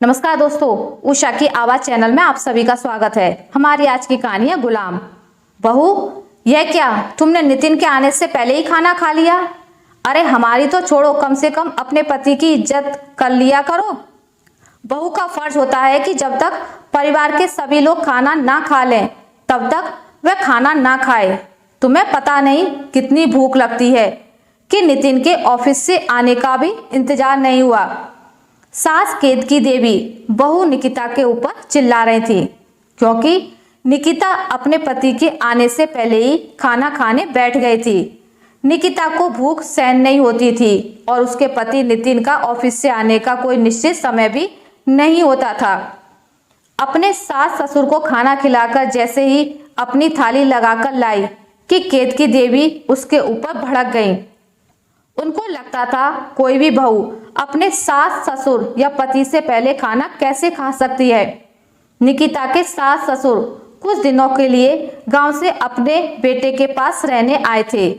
नमस्कार दोस्तों, उषा की आवाज चैनल में आप सभी का स्वागत है। हमारी आज की कहानी है गुलाम। बहू, यह क्या, तुमने नितिन के आने से पहले ही खाना खा लिया? अरे हमारी तो छोड़ो, कम से कम अपने पति की इज्जत कर लिया करो। बहू का फर्ज होता है कि जब तक परिवार के सभी लोग खाना ना खा लें तब तक वह खाना ना खाए। तुम्हें पता नहीं कितनी भूख लगती है कि नितिन के ऑफिस से आने का भी इंतजार नहीं हुआ। सास केतकी देवी बहू निकिता के ऊपर चिल्ला रही थी क्योंकि निकिता अपने पति के आने से पहले ही खाना खाने बैठ गई थी। निकिता को भूख सहन नहीं होती थी और उसके पति नितिन का ऑफिस से आने का कोई निश्चित समय भी नहीं होता था। अपने सास ससुर को खाना खिलाकर जैसे ही अपनी थाली लगाकर लाई कि केतकी देवी उसके ऊपर भड़क गई। उनको लगता था कोई भी बहू अपने सास ससुर या पति से पहले खाना कैसे खा सकती है। निकिता के सास ससुर कुछ दिनों के लिए गांव से अपने बेटे के पास रहने आए थे।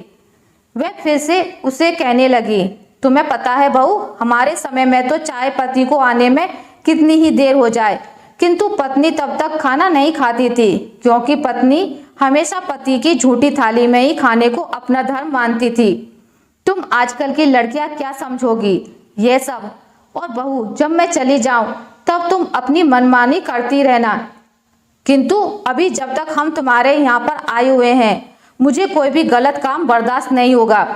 वह फिर से उसे कहने लगी, तुम्हें पता है बहू, हमारे समय में तो चाहे पति को आने में कितनी ही देर हो जाए किंतु पत्नी तब तक खाना नहीं खाती थी क्योंकि पत्नी हमेशा पति की झूठी थाली में ही खाने को अपना धर्म मानती थी। तुम आजकल की लड़कियां क्या समझोगी ये सब? और बहू, जब मैं चली जाऊं तब तुम अपनी मनमानी करती रहना, किंतु अभी जब तक हम तुम्हारे यहाँ पर आए हुए हैं मुझे कोई भी गलत काम बर्दाश्त नहीं होगा।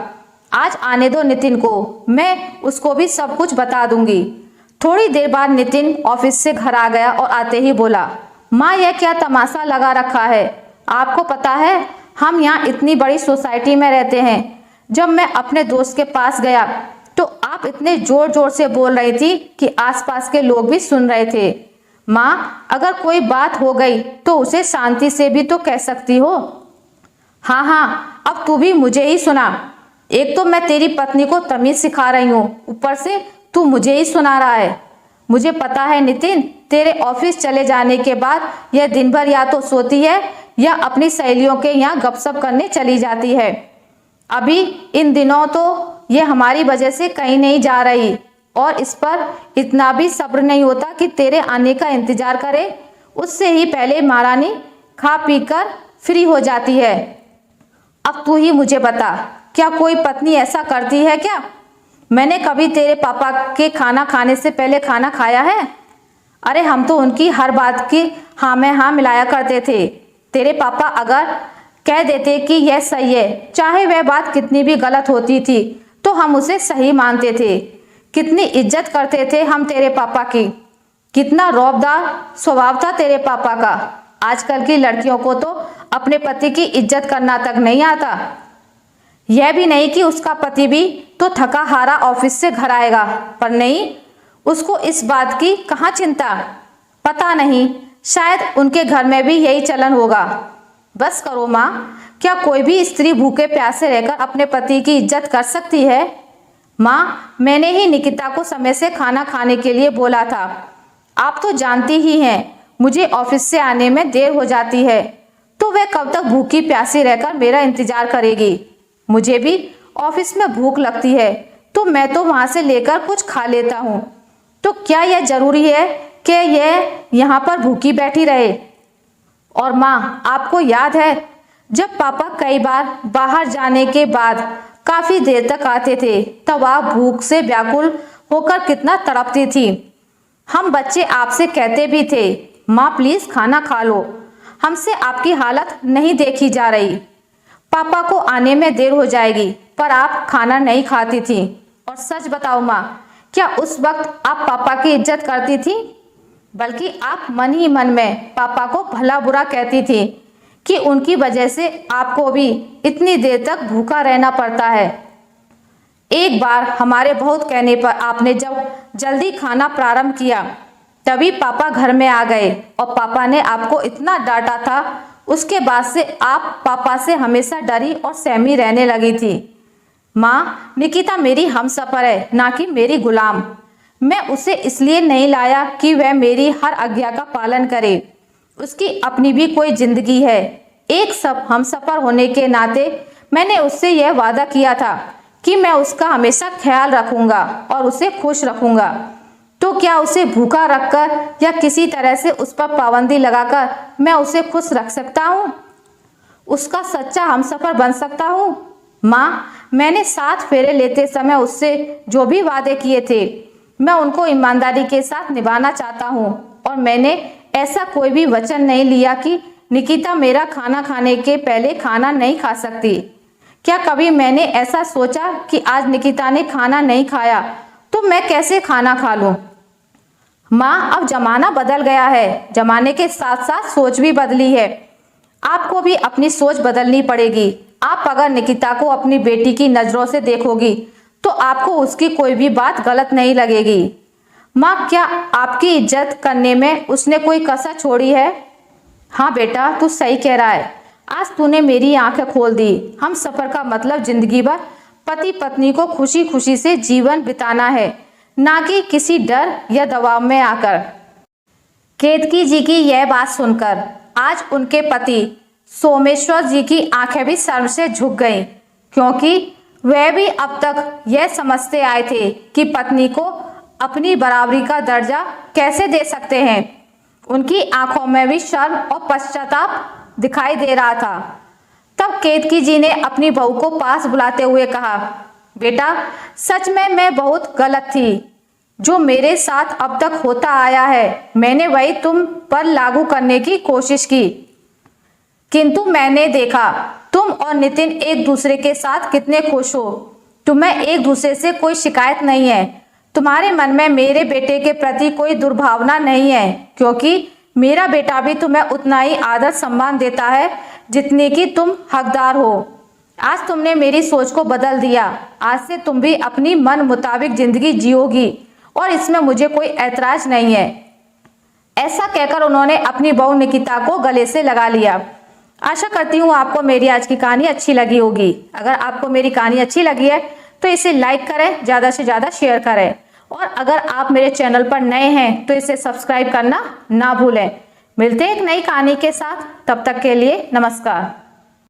आज आने दो नितिन को, मैं उसको भी सब कुछ बता दूंगी। थोड़ी देर बाद नितिन ऑफिस से घर आ गया और आते ही बोला, माँ यह क्या तमाशा लगा रखा है? आपको पता है हम यहाँ इतनी बड़ी सोसाइटी में रहते हैं। जब मैं अपने दोस्त के पास गया तो आप इतने जोर जोर से बोल रही थी कि आसपास के लोग भी सुन रहे थे। माँ, अगर कोई बात हो गई तो उसे शांति से भी तो कह सकती हो। हाँ, अब तू भी मुझे ही सुना। एक तो मैं तेरी पत्नी को तमीज सिखा रही हूँ, ऊपर से तू मुझे ही सुना रहा है। मुझे पता है नितिन, तेरे ऑफिस चले जाने के बाद यह दिन भर या तो सोती है या अपनी सहेलियों के यहाँ गपशप करने चली जाती है। अभी इन दिनों तो ये हमारी वजह से कहीं नहीं जा रही और इस पर इतना भी सब्र नहीं होता कि तेरे आने का इंतजार करे। उससे ही पहले महारानी खा पी कर फ्री हो जाती है। अब तू ही मुझे बता, क्या कोई पत्नी ऐसा करती है क्या? मैंने कभी तेरे पापा के खाना खाने से पहले खाना खाया है? अरे हम तो उनकी हर बात की हाँ में हाँ मिलाया करते थे। तेरे पापा अगर कह देते कि यह सही है, चाहे वह बात कितनी भी गलत होती थी तो हम उसे सही मानते थे। कितनी इज्जत करते थे हम तेरे पापा की, कितना रौबदार स्वभाव था तेरे पापा का। आजकल की लड़कियों को तो अपने पति की इज्जत करना तक नहीं आता। यह भी नहीं कि उसका पति भी तो थका हारा ऑफिस से घर आएगा, पर नहीं, उसको इस बात की कहाँ चिंता। पता नहीं, शायद उनके घर में भी यही चलन होगा। बस करो माँ, क्या कोई भी स्त्री भूखे प्यासे रहकर अपने पति की इज्जत कर सकती है? माँ, मैंने ही निकिता को समय से खाना खाने के लिए बोला था। आप तो जानती ही हैं मुझे ऑफिस से आने में देर हो जाती है, तो वह कब तक भूखी प्यासी रहकर मेरा इंतजार करेगी? मुझे भी ऑफिस में भूख लगती है तो मैं तो वहाँ से लेकर कुछ खा लेता हूँ। तो क्या यह जरूरी है कि यह यहाँ पर भूखी बैठी रहे? और माँ, आपको याद है जब पापा कई बार बाहर जाने के बाद काफी देर तक आते थे तब आप भूख से व्याकुल होकर कितना तड़पती थी। हम बच्चे आपसे कहते भी थे, माँ प्लीज खाना खा लो, हमसे आपकी हालत नहीं देखी जा रही। पापा को आने में देर हो जाएगी, पर आप खाना नहीं खाती थी। और सच बताओ माँ, क्या उस वक्त आप पापा की इज्जत करती थी? बल्कि आप मन ही मन में पापा को भला बुरा कहती थी कि उनकी वजह से आपको भी इतनी देर तक भूखा रहना पड़ता है। एक बार हमारे बहुत कहने पर आपने जब जल्दी खाना प्रारंभ किया तभी पापा घर में आ गए और पापा ने आपको इतना डांटा था। उसके बाद से आप पापा से हमेशा डरी और सहमी रहने लगी थी। माँ, निकिता मेरी हमसफर है, ना कि मेरी गुलाम। मैं उसे इसलिए नहीं लाया कि वह मेरी हर आज्ञा का पालन करे। उसकी अपनी भी कोई जिंदगी है। एक सब हमसफर होने के नाते मैंने उससे यह वादा किया था कि मैं उसका हमेशा ख्याल रखूंगा और उसे खुश रखूंगा। तो क्या उसे भूखा रखकर या किसी तरह से उस पर पाबंदी लगाकर मैं उसे खुश रख सकता हूँ? उसका सच्चा हमसफर बन सकता हूँ? माँ, मैंने 7 फेरे लेते समय उससे जो भी वादे किए थे मैं उनको ईमानदारी के साथ निभाना चाहता हूँ और मैंने ऐसा कोई भी वचन नहीं लिया कि निकिता मेरा खाना खाने के पहले खाना नहीं खा सकती। क्या कभी मैंने ऐसा सोचा कि आज निकिता ने खाना नहीं खाया तो मैं कैसे खाना खा लूं? माँ, अब जमाना बदल गया है, जमाने के साथ साथ सोच भी बदली है। आपको भी अपनी सोच बदलनी पड़ेगी। आप अगर निकिता को अपनी बेटी की नजरों से देखोगी तो आपको उसकी कोई भी बात गलत नहीं लगेगी। माँ, क्या आपकी इज्जत करने में उसने कोई कसर छोड़ी है? हाँ बेटा, तू सही कह रहा है। आज तूने मेरी आंखें खोल दी। हम सफर का मतलब जिंदगी भर पति पत्नी को खुशी खुशी से जीवन बिताना है, ना कि किसी डर या दबाव में आकर। केतकी जी की यह बात सुनकर आज उनके पति सोमेश्वर जी की आंखें भी शर्म से झुक गईं, क्योंकि वह भी अब तक यह समझते आए थे कि पत्नी को अपनी बराबरी का दर्जा कैसे दे सकते हैं। उनकी आंखों में भी शर्म और पश्चाताप दिखाई दे रहा था। तब केतकी जी ने अपनी बहू को पास बुलाते हुए कहा, बेटा, सच में मैं बहुत गलत थी। जो मेरे साथ अब तक होता आया है मैंने वही तुम पर लागू करने की कोशिश की, किंतु मैंने देखा तुम और नितिन एक दूसरे के साथ कितने खुश हो। तुम्हें एक दूसरे से कोई शिकायत नहीं है। तुम्हारे मन में मेरे बेटे के प्रति कोई दुर्भावना नहीं है, क्योंकि मेरा बेटा भी तुम्हें उतना ही आदर सम्मान देता है जितने की तुम हकदार हो। आज तुमने मेरी सोच को बदल दिया। आज से तुम भी अपनी मन मुताबिक जिंदगी जियोगी और इसमें मुझे कोई ऐतराज नहीं है। ऐसा कहकर उन्होंने अपनी बहू निकिता को गले से लगा लिया। आशा करती हूँ आपको मेरी आज की कहानी अच्छी लगी होगी। अगर आपको मेरी कहानी अच्छी लगी है तो इसे लाइक करें, ज़्यादा से ज़्यादा शेयर करें, और अगर आप मेरे चैनल पर नए हैं तो इसे सब्सक्राइब करना ना भूलें। मिलते हैं एक नई कहानी के साथ, तब तक के लिए नमस्कार।